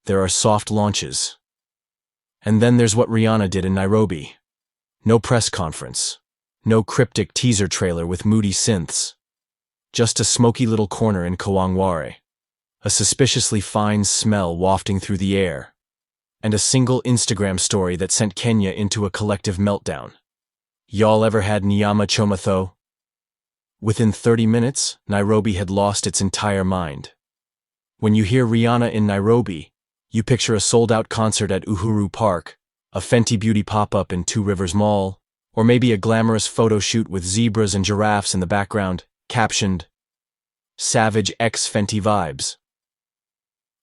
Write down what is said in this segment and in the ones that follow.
there are soft launches. And then there's what Rihanna did in Nairobi. No press conference. No cryptic teaser trailer with moody synths. Just a smoky little corner in Kawangware. A suspiciously fine smell wafting through the air. And a single Instagram story that sent Kenya into a collective meltdown. Y'all ever had Nyama Choma though? Within 30 minutes, Nairobi had lost its entire mind. When you hear Rihanna in Nairobi, you picture a sold-out concert at Uhuru Park, a Fenty Beauty pop-up in Two Rivers Mall, or maybe a glamorous photo shoot with zebras and giraffes in the background, captioned, "Savage X Fenty Vibes."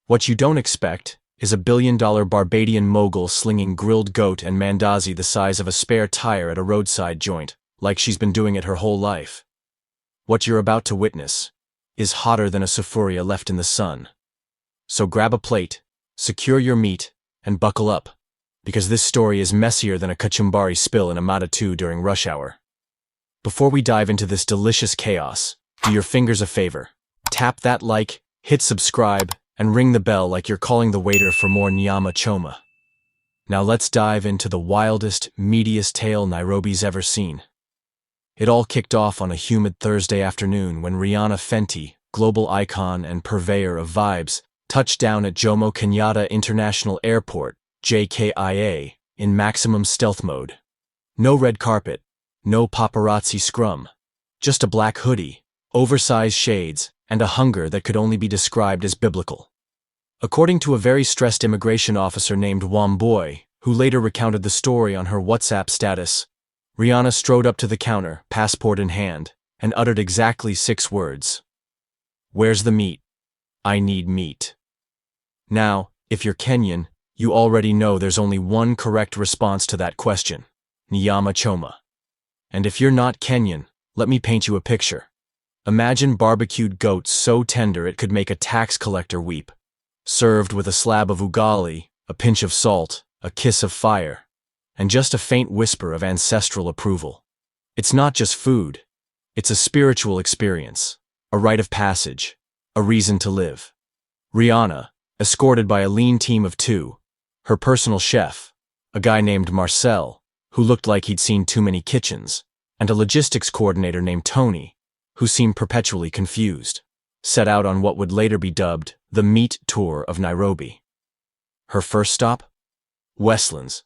What you don't expect is a billion-dollar Barbadian mogul slinging grilled goat and mandazi the size of a spare tire at a roadside joint, like she's been doing it her whole life. What you're about to witness is hotter than a sufuria left in the sun. So grab a plate, secure your meat, and buckle up, because this story is messier than a kachumbari spill in a matatu during rush hour. Before we dive into this delicious chaos, do your fingers a favor. Tap that like, hit subscribe, and ring the bell like you're calling the waiter for more Nyama Choma. Now let's dive into the wildest, meatiest tale Nairobi's ever seen. It all kicked off on a humid Thursday afternoon when Rihanna Fenty, global icon and purveyor of vibes, touched down at Jomo Kenyatta International Airport, JKIA, in maximum stealth mode. No red carpet, no paparazzi scrum, just a black hoodie, oversized shades, and a hunger that could only be described as biblical. According to a very stressed immigration officer named Wamboy, who later recounted the story on her WhatsApp status, Rihanna strode up to the counter, passport in hand, and uttered exactly 6 words. "Where's the meat? I need meat." Now, if you're Kenyan, you already know there's only one correct response to that question: Nyama Choma. And if you're not Kenyan, let me paint you a picture. Imagine barbecued goat so tender it could make a tax collector weep, served with a slab of ugali, a pinch of salt, a kiss of fire, and just a faint whisper of ancestral approval. It's not just food, it's a spiritual experience, a rite of passage, a reason to live. Rihanna, escorted by a lean team of 2, her personal chef, a guy named Marcel, who looked like he'd seen too many kitchens, and a logistics coordinator named Tony, who seemed perpetually confused, set out on what would later be dubbed the meat tour of Nairobi. Her first stop? Westlands,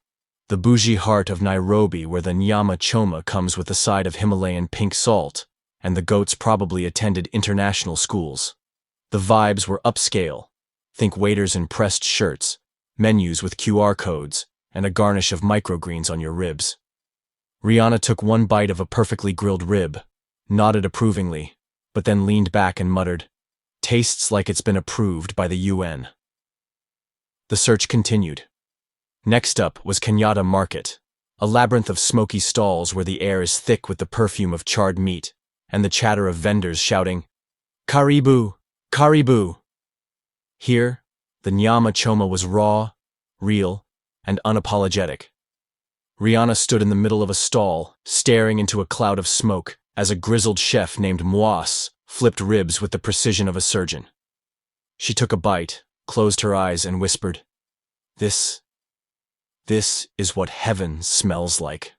the bougie heart of Nairobi where the Nyama Choma comes with a side of Himalayan pink salt, and the goats probably attended international schools. The vibes were upscale. Think waiters in pressed shirts, menus with QR codes, and a garnish of microgreens on your ribs. Rihanna took one bite of a perfectly grilled rib, nodded approvingly, but then leaned back and muttered, "Tastes like it's been approved by the UN." The search continued. Next up was Kenyatta Market, a labyrinth of smoky stalls where the air is thick with the perfume of charred meat, and the chatter of vendors shouting, "Karibu! Karibu!" Here, the Nyama Choma was raw, real, and unapologetic. Rihanna stood in the middle of a stall, staring into a cloud of smoke, as a grizzled chef named Moas flipped ribs with the precision of a surgeon. She took a bite, closed her eyes, and whispered, This is what heaven smells like."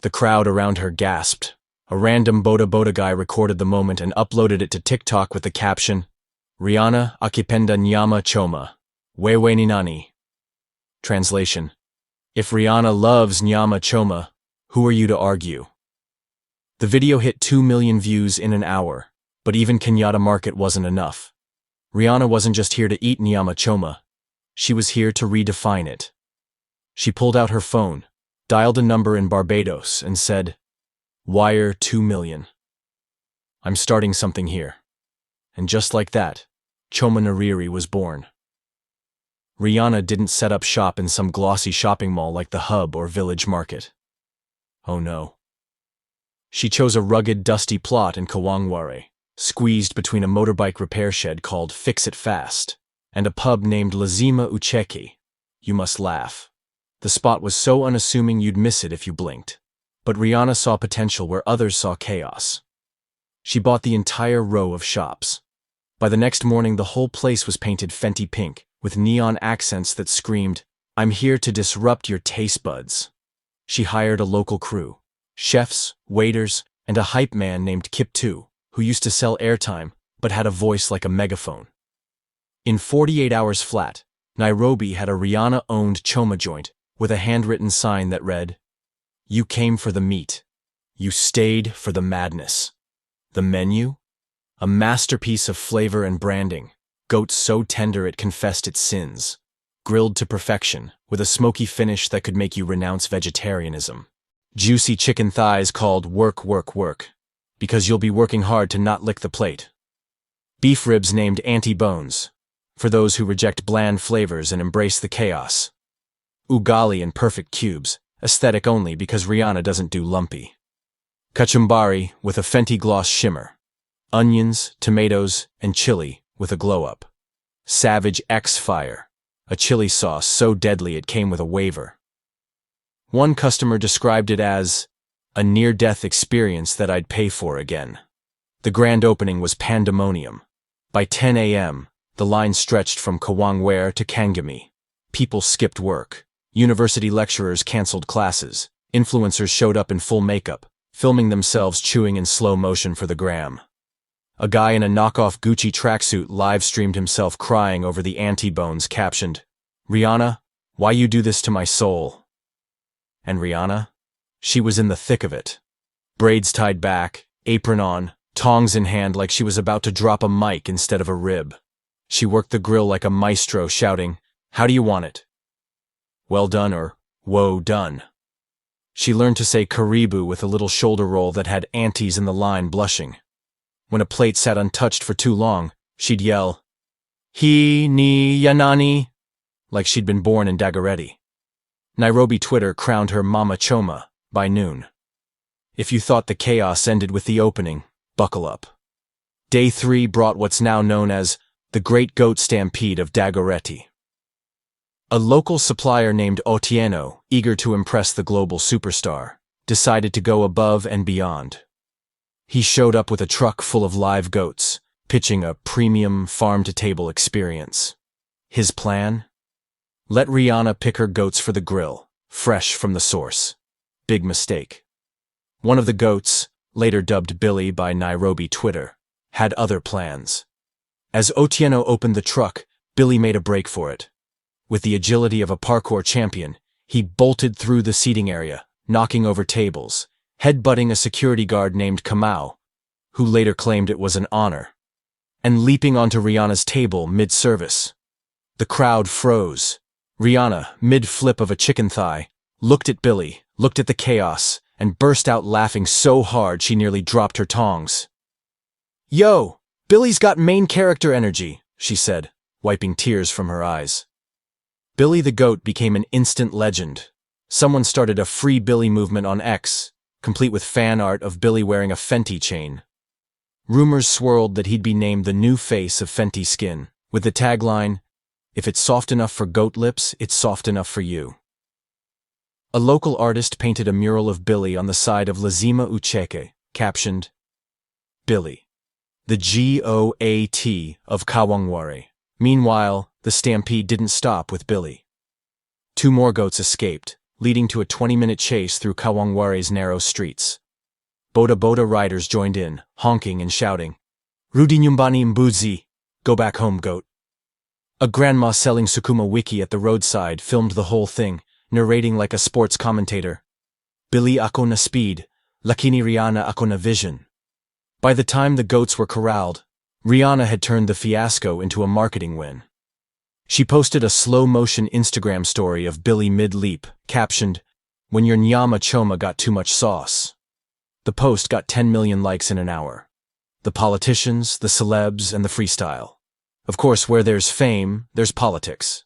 The crowd around her gasped. A random Boda guy recorded the moment and uploaded it to TikTok with the caption, "Rihanna akipenda Nyama Choma, wewe ni nani?" Translation: If Rihanna loves Nyama Choma, who are you to argue? The video hit 2 million views in an hour, but even Kenyatta Market wasn't enough. Rihanna wasn't just here to eat Nyama Choma, she was here to redefine it. She pulled out her phone, dialed a number in Barbados, and said, "Wire 2 million. I'm starting something here." And just like that, Choma Nariri was born. Rihanna didn't set up shop in some glossy shopping mall like the Hub or Village Market. Oh no. She chose a rugged, dusty plot in Kawangware, squeezed between a motorbike repair shed called Fix It Fast and a pub named Lazima Ucheki. You must laugh. The spot was so unassuming you'd miss it if you blinked. But Rihanna saw potential where others saw chaos. She bought the entire row of shops. By the next morning, the whole place was painted Fenty pink, with neon accents that screamed, "I'm here to disrupt your taste buds." She hired a local crew, chefs, waiters, and a hype man named Kip 2, who used to sell airtime but had a voice like a megaphone. In 48 hours flat, Nairobi had a Rihanna-owned Choma joint with a handwritten sign that read, "You came for the meat. You stayed for the madness." The menu? A masterpiece of flavor and branding. Goat so tender it confessed its sins. Grilled to perfection, with a smoky finish that could make you renounce vegetarianism. Juicy chicken thighs called work, work, work, because you'll be working hard to not lick the plate. Beef ribs named anti-bones, for those who reject bland flavors and embrace the chaos. Ugali in perfect cubes, aesthetic only because Rihanna doesn't do lumpy. Kachumbari with a Fenty gloss shimmer. Onions, tomatoes, and chili with a glow-up. Savage X Fire, a chili sauce so deadly it came with a waiver. One customer described it as a near-death experience that I'd pay for again. The grand opening was pandemonium. By 10 a.m., the line stretched from Kawangware to Kangami. People skipped work. University lecturers canceled classes. Influencers showed up in full makeup, filming themselves chewing in slow motion for the gram. A guy in a knockoff Gucci tracksuit live-streamed himself crying over the anti-bones, captioned, "Rihanna, why you do this to my soul?" And Rihanna? She was in the thick of it. Braids tied back, apron on, tongs in hand like she was about to drop a mic instead of a rib. She worked the grill like a maestro, shouting, "How do you want it? Well done or whoa done." She learned to say karibu with a little shoulder roll that had aunties in the line blushing. When a plate sat untouched for too long, she'd yell, "He, ni, yanani," like she'd been born in Dagoretti. Nairobi Twitter crowned her Nyama Choma by noon. If you thought the chaos ended with the opening, buckle up. Day 3 brought what's now known as the Great Goat Stampede of Dagoretti. A local supplier named Otieno, eager to impress the global superstar, decided to go above and beyond. He showed up with a truck full of live goats, pitching a premium farm-to-table experience. His plan? Let Rihanna pick her goats for the grill, fresh from the source. Big mistake. One of the goats, later dubbed Billy by Nairobi Twitter, had other plans. As Otieno opened the truck, Billy made a break for it. With the agility of a parkour champion, he bolted through the seating area, knocking over tables, headbutting a security guard named Kamau, who later claimed it was an honor, and leaping onto Rihanna's table mid-service. The crowd froze. Rihanna, mid-flip of a chicken thigh, looked at Billy, looked at the chaos, and burst out laughing so hard she nearly dropped her tongs. "Yo, Billy's got main character energy," she said, wiping tears from her eyes. Billy the Goat became an instant legend. Someone started a Free Billy movement on X, complete with fan art of Billy wearing a Fenty chain. Rumors swirled that he'd be named the new face of Fenty Skin, with the tagline, "If it's soft enough for goat lips, it's soft enough for you." A local artist painted a mural of Billy on the side of Lazima Ucheke, captioned, "Billy, the GOAT of Kawangware." Meanwhile, the stampede didn't stop with Billy. 2 more goats escaped, leading to a 20-minute chase through Kawangware's narrow streets. Boda riders joined in, honking and shouting, "Rudi nyumbani mbuzi, go back home, goat." A grandma selling sukuma wiki at the roadside filmed the whole thing, narrating like a sports commentator, "Billy ako na speed, lakini Rihanna ako na vision." By the time the goats were corralled, Rihanna had turned the fiasco into a marketing win. She posted a slow-motion Instagram story of Billy mid-leap, captioned, "When your Nyama Choma got too much sauce." The post got 10 million likes in an hour. The politicians, the celebs, and the freestyle. Of course, where there's fame, there's politics.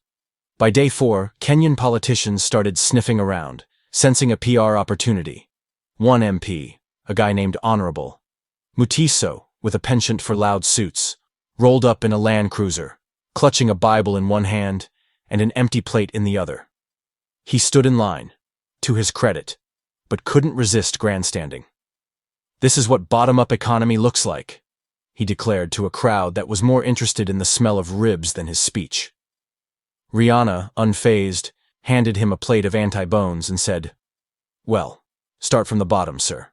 By day 4, Kenyan politicians started sniffing around, sensing a PR opportunity. One MP, a guy named Honorable Mutiso, with a penchant for loud suits, rolled up in a Land Cruiser, clutching a Bible in one hand and an empty plate in the other. He stood in line, to his credit, but couldn't resist grandstanding. "This is what bottom-up economy looks like," he declared to a crowd that was more interested in the smell of ribs than his speech. Rihanna, unfazed, handed him a plate of anti-bones and said, "Well, start from the bottom, sir.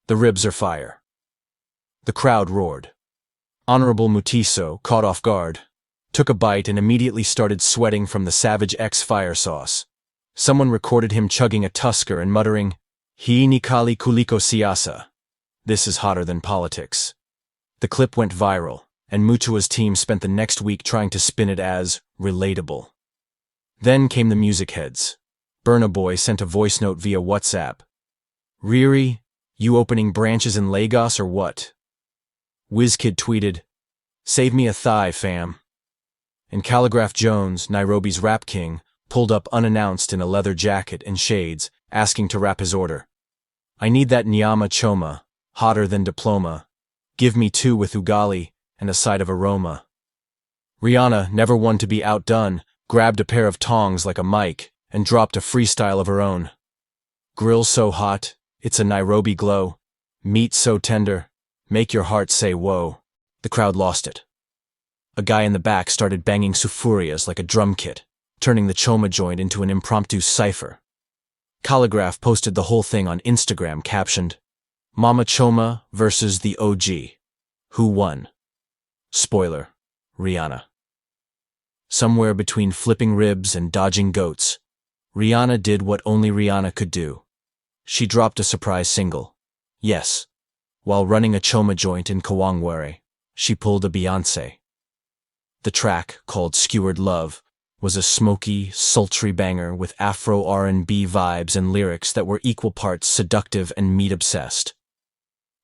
The ribs are fire." The crowd roared. Honorable Mutiso, caught off guard, took a bite and immediately started sweating from the Savage X fire sauce. Someone recorded him chugging a Tusker and muttering, "Hii ni kali kuliko siasa." This is hotter than politics. The clip went viral, and Mutua's team spent the next week trying to spin it as relatable. Then came the music heads. Burna Boy sent a voice note via WhatsApp. "Riri, you opening branches in Lagos or what?" WizKid tweeted, "Save me a thigh, fam." And Calligraph Jones, Nairobi's rap king, pulled up unannounced in a leather jacket and shades, asking to rap his order. "I need that Nyama Choma, hotter than diploma. Give me 2 with ugali and a side of aroma." Rihanna, never one to be outdone, grabbed a pair of tongs like a mic and dropped a freestyle of her own. "Grill so hot, it's a Nairobi glow. Meat so tender, make your heart say whoa." The crowd lost it. A guy in the back started banging sufurias like a drum kit, turning the Choma joint into an impromptu cipher. Calligraph posted the whole thing on Instagram, captioned, "Nyama Choma versus the OG. Who won?" Spoiler, Rihanna. Somewhere between flipping ribs and dodging goats, Rihanna did what only Rihanna could do. She dropped a surprise single. Yes, while running a Choma joint in Kawangware, she pulled a Beyoncé. The track, called Skewered Love, was a smoky, sultry banger with Afro R&B vibes and lyrics that were equal parts seductive and meat-obsessed.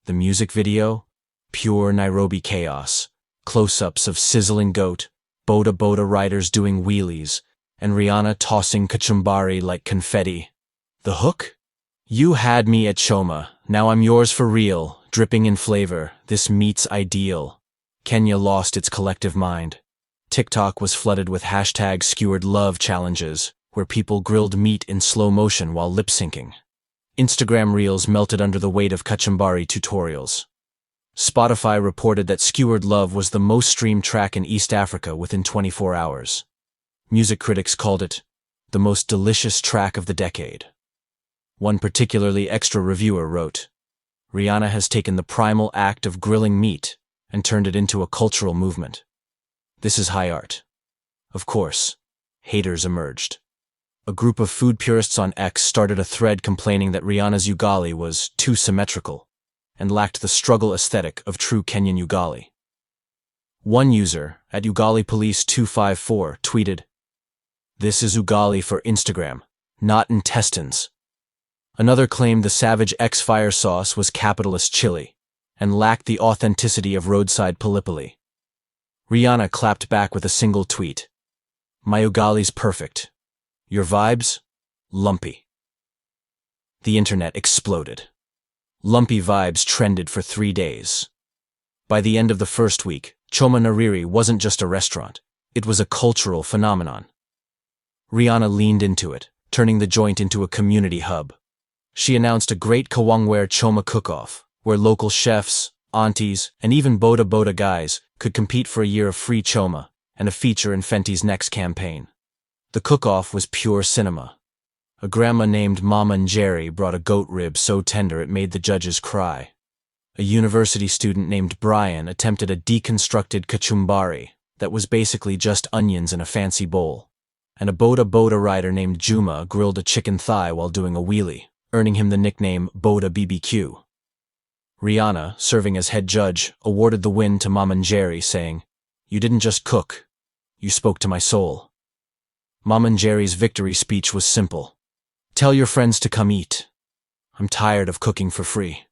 The music video? Pure Nairobi chaos. Close-ups of sizzling goat, boda riders doing wheelies, and Rihanna tossing kachumbari like confetti. The hook? "You had me at Choma, now I'm yours for real, dripping in flavor, this meat's ideal." Kenya lost its collective mind. TikTok was flooded with hashtag skewered love challenges, where people grilled meat in slow motion while lip-syncing. Instagram reels melted under the weight of kachumbari tutorials. Spotify reported that Skewered Love was the most streamed track in East Africa within 24 hours. Music critics called it the most delicious track of the decade. One particularly extra reviewer wrote, "Rihanna has taken the primal act of grilling meat and turned it into a cultural movement. This is high art." Of course, haters emerged. A group of food purists on X started a thread complaining that Rihanna's ugali was too symmetrical and lacked the struggle aesthetic of true Kenyan ugali. One user, at UgaliPolice254, tweeted, "This is ugali for Instagram, not intestines." Another claimed the Savage X fire sauce was capitalist chili and lacked the authenticity of roadside Gallipoli. Rihanna clapped back with a single tweet, "My ugali's perfect. Your vibes? Lumpy." The internet exploded. Lumpy vibes trended for 3 days. By the end of the first week, Choma Nariri wasn't just a restaurant, it was a cultural phenomenon. Rihanna leaned into it, turning the joint into a community hub. She announced a great Kawangware Choma cook-off, where local chefs, aunties, and even boda guys could compete for a year of free Choma and a feature in Fenty's next campaign. The cook-off was pure cinema. A grandma named Mama Njeri brought a goat rib so tender it made the judges cry. A university student named Brian attempted a deconstructed kachumbari that was basically just onions in a fancy bowl. And a boda rider named Juma grilled a chicken thigh while doing a wheelie, earning him the nickname Boda BBQ. Rihanna, serving as head judge, awarded the win to Mama Njeri, saying, "You didn't just cook, you spoke to my soul." Mama Njeri's victory speech was simple. "Tell your friends to come eat. I'm tired of cooking for free."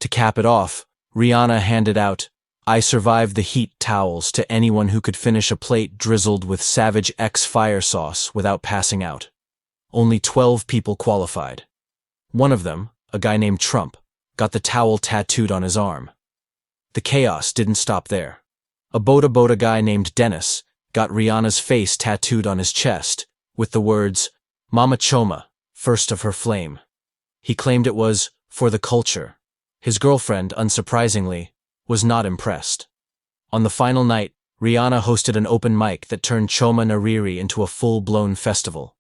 To cap it off, Rihanna handed out "I survived the heat" towels to anyone who could finish a plate drizzled with Savage X fire sauce without passing out. Only 12 people qualified. One of them, a guy named Trump, got the towel tattooed on his arm. The chaos didn't stop there. A boda guy named Dennis got Rihanna's face tattooed on his chest with the words, "Nyama Choma, first of her flame." He claimed it was for the culture. His girlfriend, unsurprisingly, was not impressed. On the final night, Rihanna hosted an open mic that turned Choma Nariri into a full-blown festival.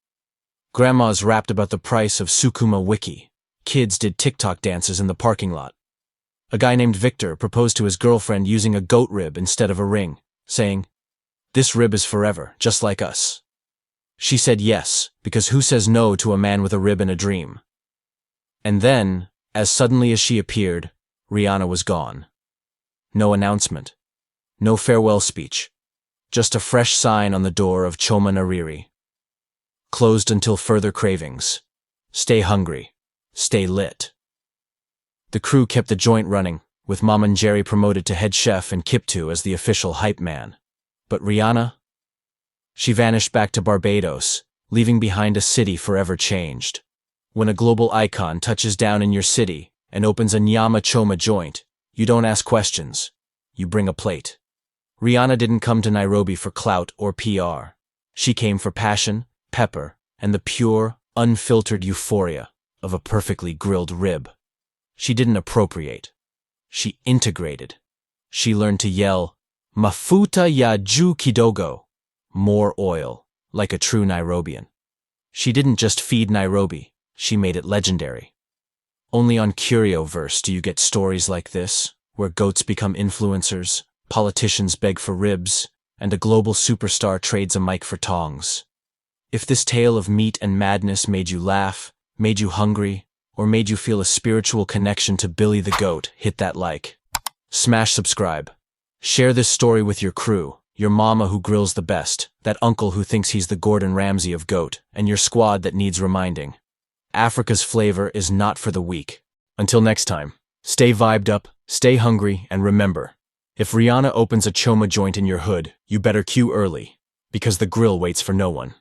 Grandmas rapped about the price of Sukuma Wiki. Kids did TikTok dances in the parking lot. A guy named Victor proposed to his girlfriend using a goat rib instead of a ring, saying, "This rib is forever, just like us." She said yes, because who says no to a man with a rib and a dream? And then, as suddenly as she appeared, Rihanna was gone. No announcement. No farewell speech. Just a fresh sign on the door of Choma Nariri. Closed until further cravings. Stay hungry. Stay lit. The crew kept the joint running, with Mom and Jerry promoted to head chef and Kiptu as the official hype man. But Rihanna? She vanished back to Barbados, leaving behind a city forever changed. When a global icon touches down in your city and opens a Nyama Choma joint, you don't ask questions. You bring a plate. Rihanna didn't come to Nairobi for clout or PR. She came for passion, pepper, and the pure, unfiltered euphoria of a perfectly grilled rib. She didn't appropriate. She integrated. She learned to yell, "Mafuta ya juu kidogo," more oil, like a true Nairobian. She didn't just feed Nairobi, she made it legendary. Only on CurioVerse do you get stories like this, where goats become influencers, politicians beg for ribs, and a global superstar trades a mic for tongs. If this tale of meat and madness made you laugh, made you hungry, or made you feel a spiritual connection to Billy the Goat, hit that like. Smash subscribe. Share this story with your crew, your mama who grills the best, that uncle who thinks he's the Gordon Ramsay of goat, and your squad that needs reminding. Africa's flavor is not for the weak. Until next time, stay vibed up, stay hungry, and remember, if Rihanna opens a Choma joint in your hood, you better queue early, because the grill waits for no one.